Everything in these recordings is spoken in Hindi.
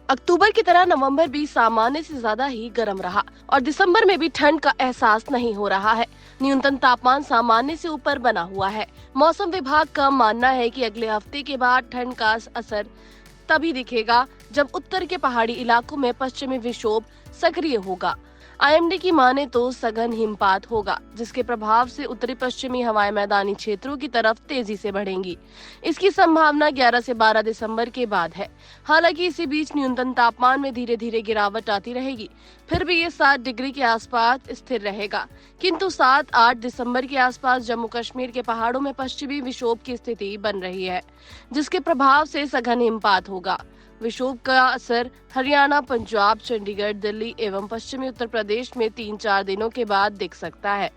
अक्टूबर की तरह नवंबर भी सामान्य से ज्यादा ही गर्म रहा और दिसंबर में भी ठंड का एहसास नहीं हो रहा है। न्यूनतम तापमान सामान्य से ऊपर बना हुआ है। मौसम विभाग का मानना है कि अगले हफ्ते के बाद ठंड का असर तभी दिखेगा जब उत्तर के पहाड़ी इलाकों में पश्चिमी विक्षोभ सक्रिय होगा। आईएमडी की माने तो सघन हिमपात होगा, जिसके प्रभाव से उत्तरी पश्चिमी हवाएं मैदानी क्षेत्रों की तरफ तेजी से बढ़ेंगी। इसकी संभावना 11 से 12 दिसंबर के बाद है। हालांकि इसी बीच न्यूनतम तापमान में धीरे धीरे गिरावट आती रहेगी। फिर भी ये 7 डिग्री के आसपास स्थिर रहेगा, किंतु 7-8 दिसंबर के आसपास जम्मू कश्मीर के पहाड़ों में पश्चिमी विक्षोभ की स्थिति बन रही है, जिसके प्रभाव से सघन हिमपात होगा। विक्षोभ का असर हरियाणा, पंजाब, चंडीगढ़, दिल्ली एवं पश्चिमी उत्तर प्रदेश में 3-4 दिनों के बाद दिख सकता है।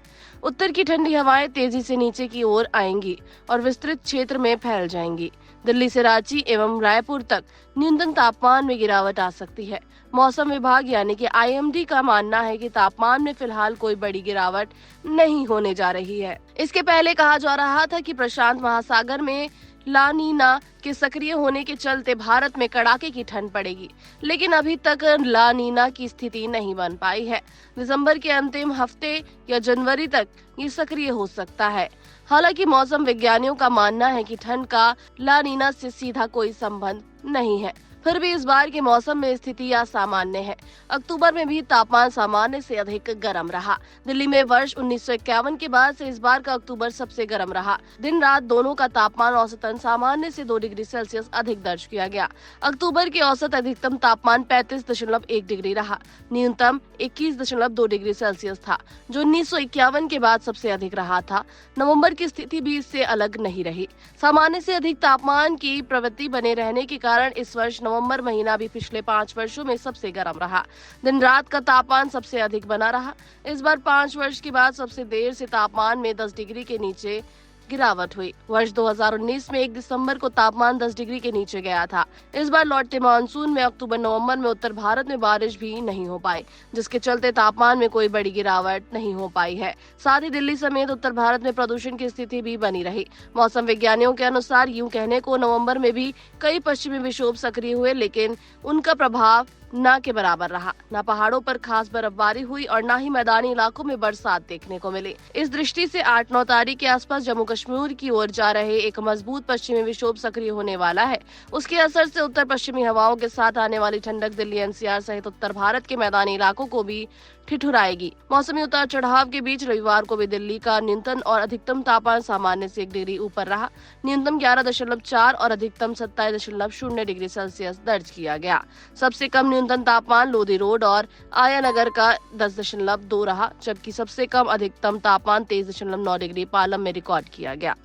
उत्तर की ठंडी हवाएं तेजी से नीचे की ओर आएंगी और विस्तृत क्षेत्र में फैल जाएंगी। दिल्ली से रांची एवं रायपुर तक न्यूनतम तापमान में गिरावट आ सकती है। मौसम विभाग यानी कि आईएमडी का मानना है कि तापमान में फिलहाल कोई बड़ी गिरावट नहीं होने जा रही है। इसके पहले कहा जा रहा था कि प्रशांत महासागर में ला नीना के सक्रिय होने के चलते भारत में कड़ाके की ठंड पड़ेगी, लेकिन अभी तक ला नीना की स्थिति नहीं बन पाई है। दिसंबर के अंतिम हफ्ते या जनवरी तक ये सक्रिय हो सकता है। हालांकि मौसम विज्ञानियों का मानना है कि ठंड का ला नीना से सीधा कोई संबंध नहीं है। फिर भी इस बार के मौसम में स्थिति असामान्य है। अक्टूबर में भी तापमान सामान्य से अधिक गर्म रहा। दिल्ली में वर्ष 1951 के बाद से इस बार का अक्टूबर सबसे गर्म रहा। दिन रात दोनों का तापमान औसतन सामान्य से 2 डिग्री सेल्सियस अधिक दर्ज किया गया। अक्टूबर के औसत अधिकतम तापमान 35.1 डिग्री रहा। न्यूनतम 21.2 डिग्री सेल्सियस था, जो 1951 के बाद सबसे अधिक रहा था। नवम्बर की स्थिति भी इससे अलग नहीं रही। सामान्य से अधिक तापमान की प्रवृत्ति बने रहने के कारण इस वर्ष नवंबर महीना भी पिछले 5 वर्षों में सबसे गर्म रहा। दिन रात का तापमान सबसे अधिक बना रहा। इस बार 5 वर्ष के बाद सबसे देर से तापमान में 10 डिग्री के नीचे गिरावट हुई। वर्ष 2019 में 1 दिसंबर को तापमान 10 डिग्री के नीचे गया था। इस बार लौटते मानसून में अक्टूबर नवंबर में उत्तर भारत में बारिश भी नहीं हो पाई, जिसके चलते तापमान में कोई बड़ी गिरावट नहीं हो पाई है। साथ ही दिल्ली समेत उत्तर भारत में प्रदूषण की स्थिति भी बनी रही। मौसम विज्ञानियों के अनुसार यूं कहने को नवंबर में भी कई पश्चिमी विक्षोभ सक्रिय हुए, लेकिन उनका प्रभाव न के बराबर रहा। न पहाड़ों पर खास बर्फबारी हुई और न ही मैदानी इलाकों में बरसात देखने को मिली। इस दृष्टि से 8-9 तारीख के आसपास जम्मू कश्मीर की ओर जा रहे एक मजबूत पश्चिमी विक्षोभ सक्रिय होने वाला है। उसके असर से उत्तर पश्चिमी हवाओं के साथ आने वाली ठंडक दिल्ली एनसीआर सहित उत्तर भारत के मैदानी इलाकों को भी ठिठुराएगी। मौसमी उतार चढ़ाव के बीच रविवार को भी दिल्ली का न्यूनतम और अधिकतम तापमान सामान्य से 1 डिग्री ऊपर रहा। न्यूनतम 11.4 और अधिकतम 27.0 डिग्री सेल्सियस दर्ज किया गया। सबसे कम न्यूनतम तापमान लोधी रोड और आया नगर का 10.2 रहा, जबकि सबसे कम अधिकतम तापमान 23.9 डिग्री पालम में रिकॉर्ड किया गया।